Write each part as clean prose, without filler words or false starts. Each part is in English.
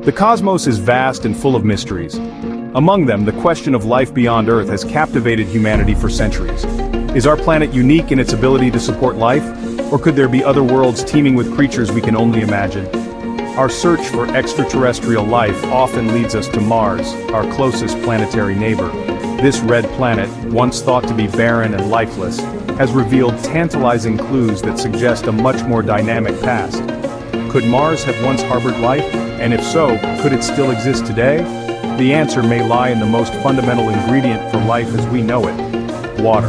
The cosmos is vast and full of mysteries. Among them, the question of life beyond Earth has captivated humanity for centuries. Is our planet unique in its ability to support life? Or could there be other worlds teeming with creatures we can only imagine? Our search for extraterrestrial life often leads us to Mars, our closest planetary neighbor. This red planet, once thought to be barren and lifeless, has revealed tantalizing clues that suggest a much more dynamic past. Could Mars have once harbored life? And if so, could it still exist today? The answer may lie in the most fundamental ingredient for life as we know it: water.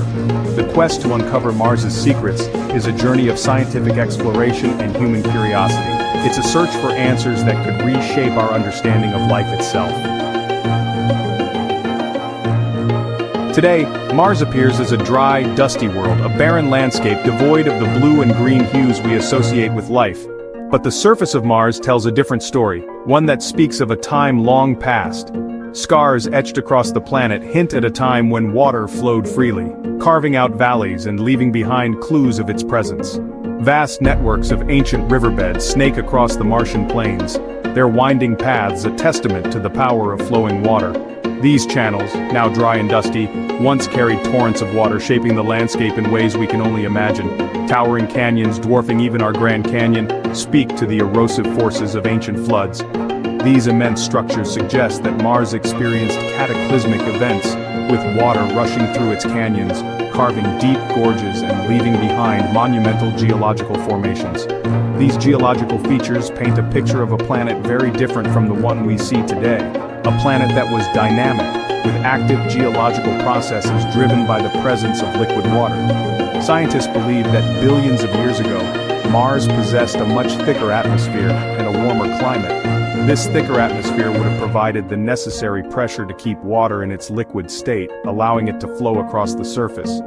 The quest to uncover Mars's secrets is a journey of scientific exploration and human curiosity. It's a search for answers that could reshape our understanding of life itself. Today, Mars appears as a dry, dusty world, a barren landscape devoid of the blue and green hues we associate with life. But the surface of Mars tells a different story, one that speaks of a time long past. Scars etched across the planet hint at a time when water flowed freely, carving out valleys and leaving behind clues of its presence. Vast networks of ancient riverbeds snake across the Martian plains, their winding paths a testament to the power of flowing water. These channels, now dry and dusty, once carried torrents of water shaping the landscape in ways we can only imagine. Towering canyons dwarfing even our Grand Canyon speak to the erosive forces of ancient floods. These immense structures suggest that Mars experienced cataclysmic events, with water rushing through its canyons, carving deep gorges and leaving behind monumental geological formations. These geological features paint a picture of a planet very different from the one we see today, a planet that was dynamic, with active geological processes driven by the presence of liquid water. Scientists believe that billions of years ago, Mars possessed a much thicker atmosphere and a warmer climate. This thicker atmosphere would have provided the necessary pressure to keep water in its liquid state, allowing it to flow across the surface.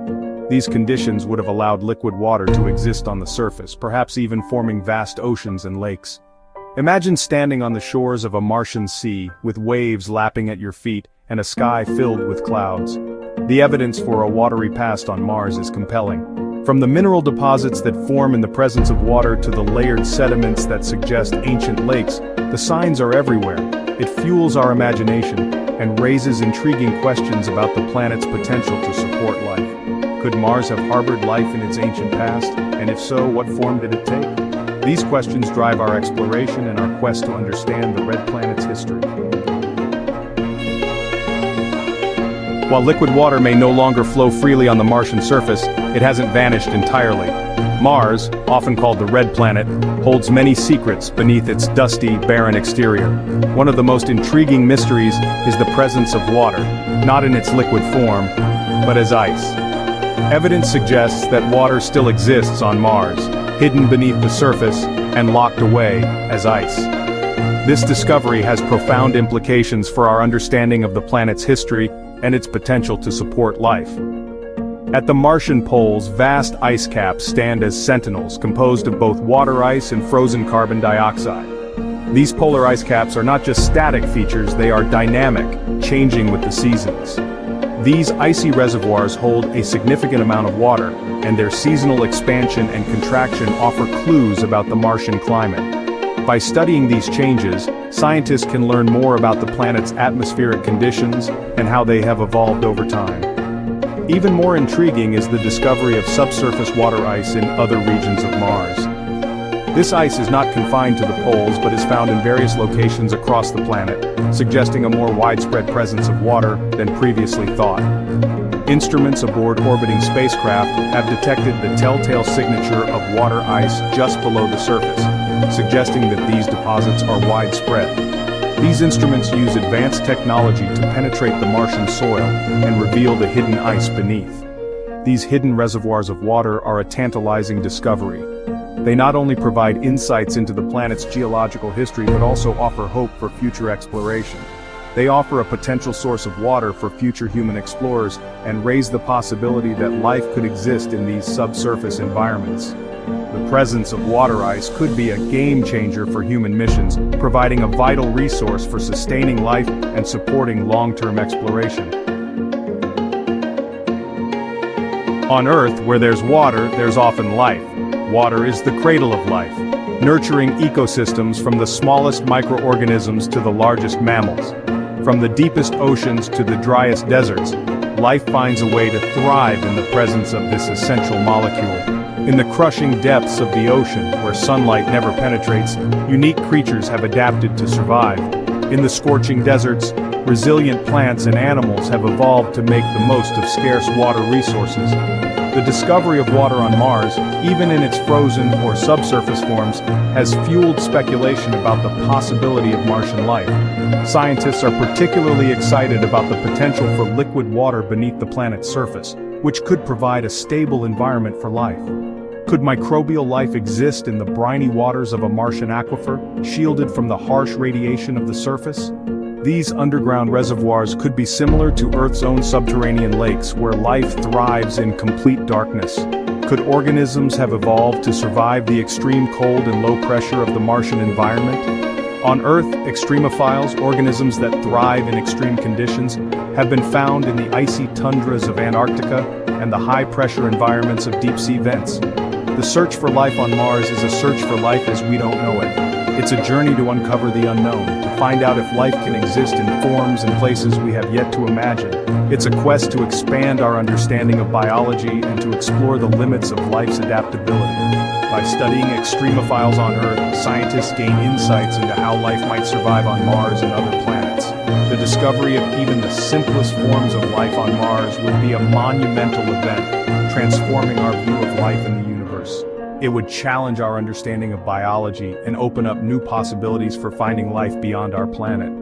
These conditions would have allowed liquid water to exist on the surface, perhaps even forming vast oceans and lakes. Imagine standing on the shores of a Martian sea, with waves lapping at your feet and a sky filled with clouds. The evidence for a watery past on Mars is compelling. From the mineral deposits that form in the presence of water to the layered sediments that suggest ancient lakes, the signs are everywhere. It fuels our imagination and raises intriguing questions about the planet's potential to support life. Could Mars have harbored life in its ancient past? And if so, what form did it take? These questions drive our exploration and our quest to understand the red planet's history. While liquid water may no longer flow freely on the Martian surface, it hasn't vanished entirely. Mars, often called the red planet, holds many secrets beneath its dusty, barren exterior. One of the most intriguing mysteries is the presence of water, not in its liquid form, but as ice. Evidence suggests that water still exists on Mars, hidden beneath the surface and locked away as ice. This discovery has profound implications for our understanding of the planet's history and its potential to support life. At the Martian poles, vast ice caps stand as sentinels composed of both water ice and frozen carbon dioxide. These polar ice caps are not just static features, they are dynamic, changing with the seasons. These icy reservoirs hold a significant amount of water, and their seasonal expansion and contraction offer clues about the Martian climate. By studying these changes, scientists can learn more about the planet's atmospheric conditions and how they have evolved over time. Even more intriguing is the discovery of subsurface water ice in other regions of Mars. This ice is not confined to the poles but is found in various locations across the planet, suggesting a more widespread presence of water than previously thought. Instruments aboard orbiting spacecraft have detected the telltale signature of water ice just below the surface, suggesting that these deposits are widespread. These instruments use advanced technology to penetrate the Martian soil and reveal the hidden ice beneath. These hidden reservoirs of water are a tantalizing discovery. They not only provide insights into the planet's geological history but also offer hope for future exploration. They offer a potential source of water for future human explorers and raise the possibility that life could exist in these subsurface environments. The presence of water ice could be a game changer for human missions, providing a vital resource for sustaining life and supporting long-term exploration. On Earth, where there's water, there's often life. Water is the cradle of life. nurturing ecosystems from the smallest microorganisms to the largest mammals. From the deepest oceans to the driest deserts, life finds a way to thrive in the presence of this essential molecule. In the crushing depths of the ocean, where sunlight never penetrates, unique creatures have adapted to survive. In the scorching deserts, resilient plants and animals have evolved to make the most of scarce water resources. The discovery of water on Mars, even in its frozen or subsurface forms, has fueled speculation about the possibility of Martian life. Scientists are particularly excited about the potential for liquid water beneath the planet's surface, which could provide a stable environment for life. Could microbial life exist in the briny waters of a Martian aquifer, shielded from the harsh radiation of the surface? These underground reservoirs could be similar to Earth's own subterranean lakes, where life thrives in complete darkness. Could organisms have evolved to survive the extreme cold and low pressure of the Martian environment? On Earth, extremophiles, organisms that thrive in extreme conditions, have been found in the icy tundras of Antarctica and the high-pressure environments of deep-sea vents. The search for life on Mars is a search for life as we don't know it. It's a journey to uncover the unknown, to find out if life can exist in forms and places we have yet to imagine. It's a quest to expand our understanding of biology and to explore the limits of life's adaptability. By studying extremophiles on Earth, scientists gain insights into how life might survive on Mars and other planets. The discovery of even the simplest forms of life on Mars would be a monumental event, transforming our view of life in the universe. It would challenge our understanding of biology and open up new possibilities for finding life beyond our planet.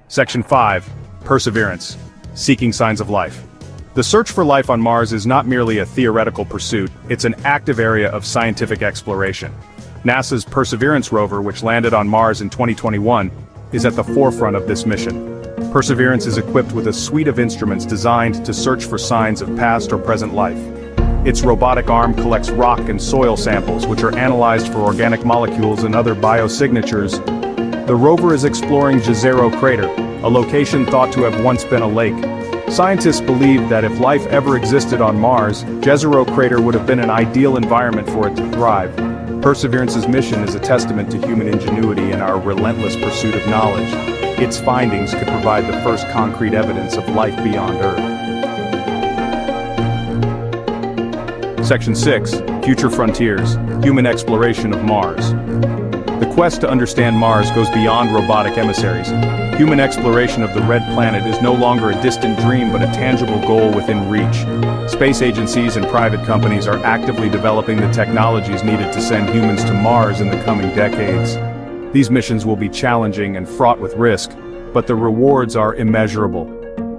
Section 5. Perseverance. Seeking signs of life. The search for life on Mars is not merely a theoretical pursuit, it's an active area of scientific exploration. NASA's Perseverance rover, which landed on Mars in 2021, is at the forefront of this mission. Perseverance is equipped with a suite of instruments designed to search for signs of past or present life. Its robotic arm collects rock and soil samples, which are analyzed for organic molecules and other biosignatures. The rover is exploring Jezero Crater, a location thought to have once been a lake. Scientists believe that if life ever existed on Mars, Jezero Crater would have been an ideal environment for it to thrive. Perseverance's mission is a testament to human ingenuity and our relentless pursuit of knowledge. Its findings could provide the first concrete evidence of life beyond Earth. Section 6. Future Frontiers. Human Exploration of Mars. The quest to understand Mars goes beyond robotic emissaries. Human exploration of the Red Planet is no longer a distant dream but a tangible goal within reach. Space agencies and private companies are actively developing the technologies needed to send humans to Mars in the coming decades. These missions will be challenging and fraught with risk, but the rewards are immeasurable.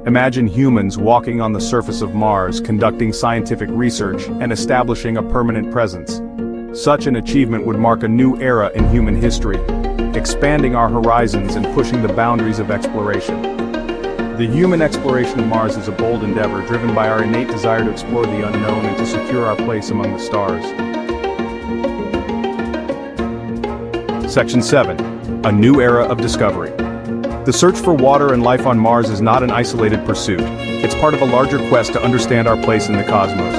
Imagine humans walking on the surface of Mars, conducting scientific research, and establishing a permanent presence. Such an achievement would mark a new era in human history, expanding our horizons and pushing the boundaries of exploration. The human exploration of Mars is a bold endeavor driven by our innate desire to explore the unknown and to secure our place among the stars. Section 7. A new era of discovery. The search for water and life on Mars is not an isolated pursuit. It's part of a larger quest to understand our place in the cosmos.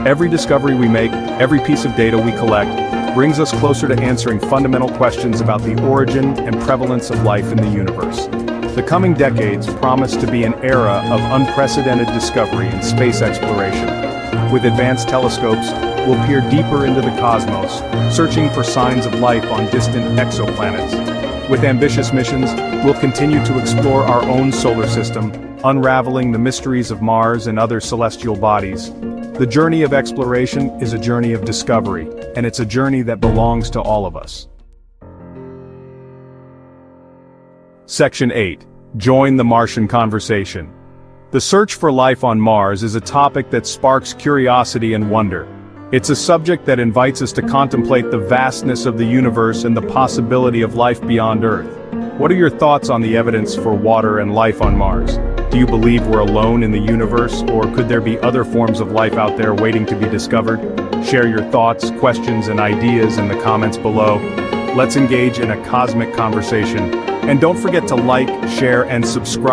Every discovery we make, every piece of data we collect, brings us closer to answering fundamental questions about the origin and prevalence of life in the universe. The coming decades promise to be an era of unprecedented discovery in space exploration. With advanced telescopes, we'll peer deeper into the cosmos, searching for signs of life on distant exoplanets. With ambitious missions, we'll continue to explore our own solar system, unraveling the mysteries of Mars and other celestial bodies. The journey of exploration is a journey of discovery, and it's a journey that belongs to all of us. Section 8. Join the Martian conversation. The search for life on Mars is a topic that sparks curiosity and wonder. It's a subject that invites us to contemplate the vastness of the universe and the possibility of life beyond Earth. What are your thoughts on the evidence for water and life on Mars? Do you believe we're alone in the universe, or could there be other forms of life out there waiting to be discovered? Share your thoughts, questions, and ideas in the comments below. Let's engage in a cosmic conversation. And don't forget to like, share, and subscribe.